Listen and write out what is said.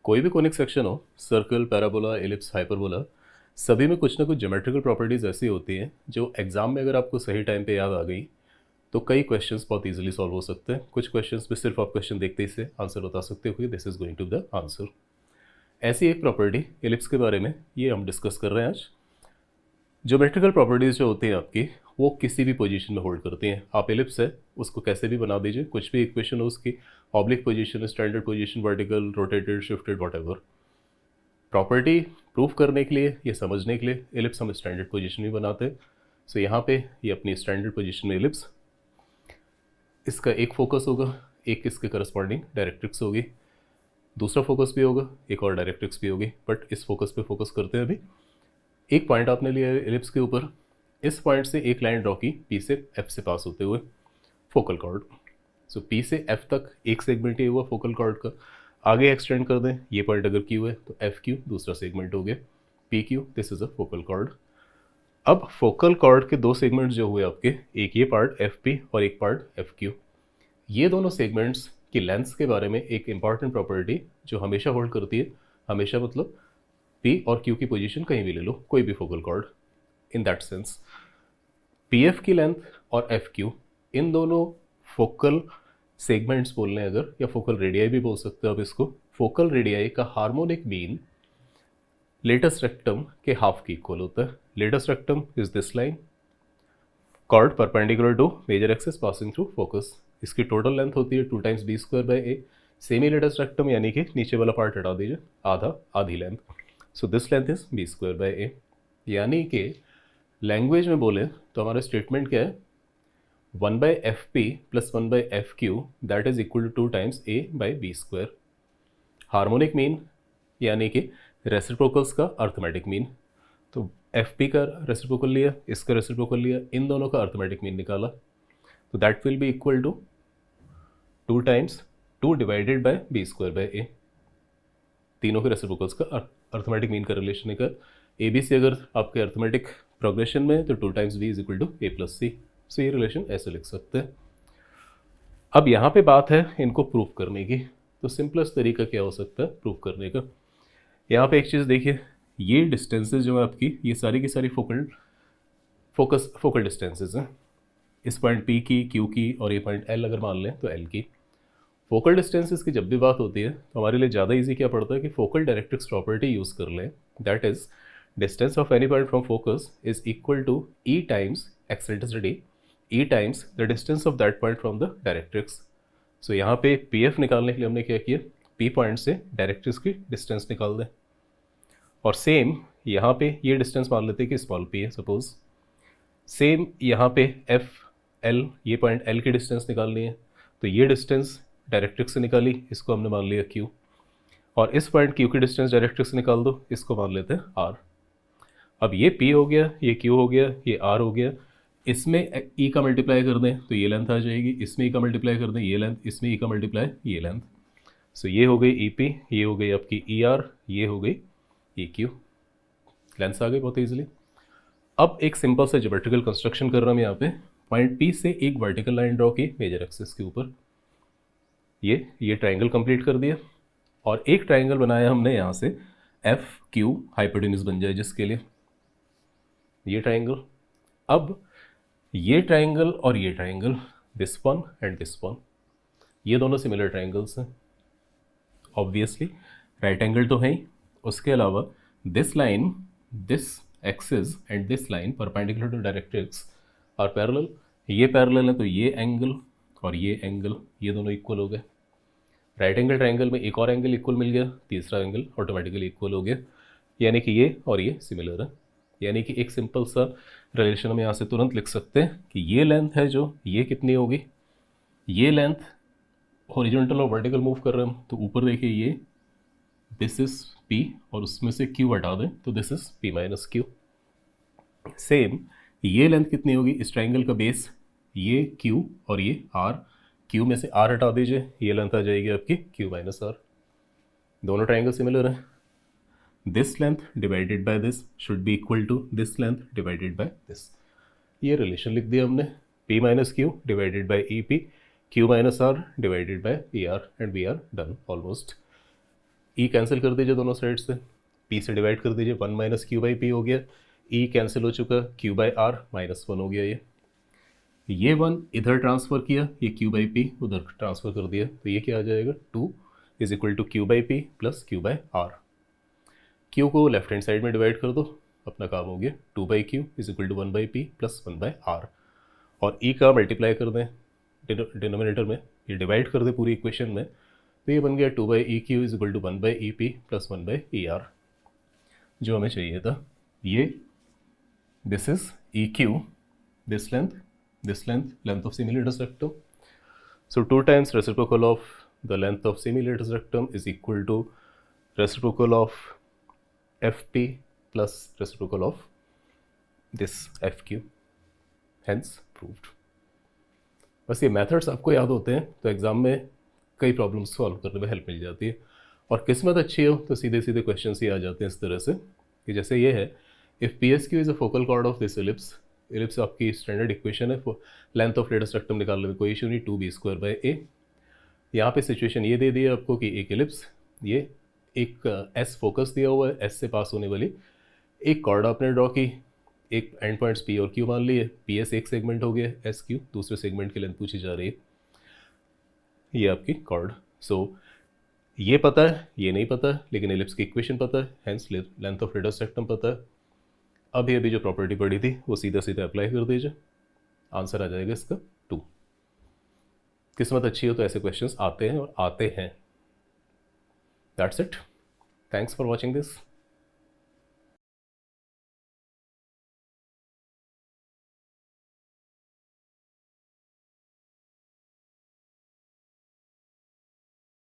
कोई भी conic section हो, सर्कल, पैराबोला, एलिप्स, हाइपरबोला, सभी में कुछ ना कुछ ज्योमेट्रिकल प्रॉपर्टीज़ ऐसी होती हैं जो एग्जाम में अगर आपको सही टाइम पे याद आ गई तो कई क्वेश्चंस बहुत इजीली सॉल्व हो सकते हैं। कुछ क्वेश्चंस में सिर्फ आप क्वेश्चन देखते ही से आंसर बता सकते हो कि this is going to the answer. ऐसी एक प्रॉपर्टी एलिप्स के बारे में ये हम डिस्कस कर रहे हैं आज। ज्योमेट्रिकल प्रॉपर्टीज़ जो होती हैं आपकी, वो किसी भी पोजीशन में होल्ड करती हैं। आप एलिप्स है उसको कैसे भी बना दीजिए, कुछ भी इक्वेशन हो उसकी, oblique position, standard position, vertical, rotated, shifted, whatever. Property proof करने के लिए या समझने के लिए एलिप्स हम स्टैंडर्ड पोजीशन में बनाते हैं। सो यहाँ पे ये अपनी स्टैंडर्ड पोजीशन में एलिप्स, इसका एक फोकस होगा, एक इसके करस्पॉन्डिंग डायरेक्ट्रिक्स होगी, दूसरा फोकस भी होगा, एक और डायरेक्ट्रिक्स भी होगी, बट इस फोकस पे फोकस करते हैं अभी। एक पॉइंट आपने लिया है एलिप्स के ऊपर, इस पॉइंट से एक लाइन ड्रॉ की पी से एफ से पास होते हुए, फोकल कॉर्ड। सो पी से एफ तक एक सेगमेंट ये हुआ फोकल कॉर्ड का। आगे एक्सटेंड कर दें, ये पॉइंट अगर क्यू है तो एफ क्यू दूसरा सेगमेंट हो गया, P Q, this is a focal cord. अब फोकल कॉर्ड के दो सेगमेंट्स जो हुए आपके, एक ये पार्ट एफ पी और एक पार्ट एफ क्यू, ये दोनों सेगमेंट्स की लेंथ्स के बारे में एक इंपॉर्टेंट प्रॉपर्टी जो हमेशा होल्ड करती है, हमेशा मतलब पी और क्यू की पोजीशन कहीं भी ले लो, कोई भी focal cord. In that sense P F की लेंथ और एफ क्यू, इन दोनों फोकल सेगमेंट्स बोलने अगर, या फोकल रेडियाई भी बोल सकते हो आप इसको, फोकल रेडियाई का हार्मोनिक मीन लेटेस्ट रेक्टम के हाफ की इक्वल होता है। Latus rectum is this line, chord perpendicular to major axis passing through focus. इसकी टोटल लेंथ होती है 2 times B square by A. Semi latus rectum यानी कि नीचे वाला पार्ट हटा दीजिए, आधा, आधी length. So this length is B square by A. यानी कि लैंग्वेज में बोले तो हमारा स्टेटमेंट क्या है, 1 by F P plus 1 by F Q that is equal to 2 times A by B square. Harmonic mean यानी कि रेसिप्रोकल्स का अर्थमेटिक मीन, तो एफ पी का रेसिप्रोकल लिया, इसका रेसिप्रोकल लिया, इन दोनों का अर्थमेटिक मीन निकाला, तो that will be equal to 2 times 2 divided by B square by A. तीनों के रेसिप्रोकल्स का अर्थमेटिक मीन का रिलेशन है। ए बी सी अगर आपके अर्थमेटिक प्रोग्रेशन में तो 2 times B is equal to A plus C. So ये रिलेशन ऐसे लिख सकते हैं। अब यहाँ पे बात है इनको प्रूफ करने की, तो सिंपलेस्ट तरीका क्या हो सकता है प्रूफ करने का। यहाँ पे एक चीज़ देखिए, ये डिस्टेंसेस जो है आपकी, ये सारी की सारी फोकल डिस्टेंसेस हैं। इस पॉइंट पी की, क्यू की और ये पॉइंट एल अगर मान लें तो एल की। फोकल डिस्टेंसेस की जब भी बात होती है तो हमारे लिए ज़्यादा इजी क्या पड़ता है कि फोकल डायरेक्ट्रिक्स प्रॉपर्टी यूज़ कर लें, that is distance of any point from focus is equal to E times eccentricity, E times the distance of that point from the directrix. So यहाँ पे पी एफ निकालने के लिए हमने क्या किया, पी पॉइंट से डायरेक्ट्रिक्स की डिस्टेंस निकाल दें, और सेम यहाँ पे ये डिस्टेंस मान लेते हैं कि स्मॉल पी है सपोज। सेम यहाँ पे एफ एल, ये पॉइंट एल की डिस्टेंस निकालनी है, तो ये डिस्टेंस डायरेक्ट्रिक्स से निकाली, इसको हमने मान लिया क्यू, और इस पॉइंट क्यू की डिस्टेंस डायरेक्ट्रिक्स से निकाल दो, इसको मान लेते हैं आर। अब ये पी हो गया, ये क्यू हो गया, ये आर हो गया, इसमें ई का मल्टीप्लाई कर दें तो ये लेंथ आ जाएगी, इसमें ई का मल्टीप्लाई कर दें ये लेंथ, इसमें ई का मल्टीप्लाई ये लेंथ। सो ये हो गई ई पी, ये हो गई आपकी ई आर, ये हो गई ई क्यू, लेंथ आ गई बहुत ईजिली। अब एक सिंपल सा ज्योमेट्रिकल कंस्ट्रक्शन कर रहा हूँ यहाँ पे, पॉइंट पी से एक वर्टिकल लाइन ड्रॉ की मेजर एक्सिस के ऊपर, ये ट्राइंगल कंप्लीट कर दिया, और एक ट्राइंगल बनाया हमने यहाँ से एफ क्यू हाइपोटेन्यूज बन जाए जिसके लिए, ये ट्राइंगल। अब ये ट्राइंगल और ये triangle, this one and this one, ये दोनों सिमिलर ट्राइंगल्स हैं ऑब्वियसली, राइट एंगल तो है ही। उसके अलावा this line, this axis and this line perpendicular to directrix are parallel, ये पैरेलल है तो ये एंगल और ये एंगल, ये दोनों इक्वल हो गए। राइट एंगल ट्राइंगल में एक और एंगल इक्वल मिल गया, तीसरा एंगल ऑटोमेटिकली इक्वल हो गया, यानी कि ये और ये सिमिलर है। यानी कि एक सिंपल सा रिलेशन हम यहाँ से तुरंत लिख सकते हैं कि ये लेंथ है जो, ये कितनी होगी, ये लेंथ हॉरिजॉन्टल और वर्टिकल मूव कर रहे हैं हम, तो ऊपर देखिए ये दिस इज P और उसमें से Q हटा दें तो this is P minus Q। Same ये लेंथ कितनी होगी इस ट्राइंगल का बेस, ये Q और ये R, Q में से R हटा दीजिए, ये लेंथ आ जाएगी आपकी Q माइनस R। दोनों ट्राइंगल सिमिलर हैं, this length divided by this should be equal to this length divided by this. ये रिलेशन लिख दिया हमने, P minus Q divided by EP, Q minus R divided by ER, and we are done almost. E cancel कर दीजिए दोनों side से, P से divide कर दीजिए, 1 माइनस क्यू बाई पी हो गया, ई कैंसिल हो चुका, क्यू बाई आर -1 हो गया। ये 1 इधर ट्रांसफ़र किया, ये क्यू बाई पी उधर ट्रांसफ़र कर दिया, तो ये क्या आ जाएगा, 2 is equal to Q by P plus Q by R. Q को लेफ्ट हैंड साइड में डिवाइड कर दो, अपना काम हो गया, 2 by Q is equal to 1 by P plus 1 by R. और ई का मल्टीप्लाई कर दें डिनोमिनेटर में, ये डिवाइड कर दे पूरी इक्वेशन में, तो ये बन गया 2 by E Q is equal to 1 by E P plus 1 by E R, जो हमें चाहिए था। ये this is E Q, this length, length of semi-latus rectum. So 2 times reciprocal of the length of semi-latus rectum is equal to reciprocal of FP plus reciprocal of this FQ. Hence proved. बस ये methods आपको याद होते हैं तो exam में कई problems solve करने में हेल्प मिल जाती है। और किस्मत अच्छी हो तो सीधे सीधे क्वेश्चंस ही आ जाते हैं इस तरह से कि जैसे ये है, if P S Q is a focal cord of this ellipse, ellipse आपकी स्टैंडर्ड इक्वेशन है, लेंथ ऑफ लेटस रेक्टम निकालने में कोई इशू नहीं, 2b² बाई ए। यहाँ पे सिचुएशन ये दे दी है आपको कि एक एलिप्स, ये एक एस फोकस दिया हुआ है, एस से पास होने वाली एक कॉर्ड आपने ड्रॉ की, एक एंड पॉइंट्स पी और क्यू मान लिए, पी एस एक सेगमेंट हो गया, एस क्यू दूसरे सेगमेंट की लेंथ पूछी जा रही है, ये आपकी कॉर्ड। सो ये पता है, ये नहीं पता है, लेकिन एलिप्स की इक्वेशन पता है, hence length of latus rectum पता है। अब ये अभी जो प्रॉपर्टी पड़ी थी वो सीधा सीधा अप्लाई कर दीजिए, आंसर आ जाएगा इसका 2। किस्मत अच्छी हो तो ऐसे क्वेश्चंस आते हैं और आते हैं। That's it, thanks for watching this.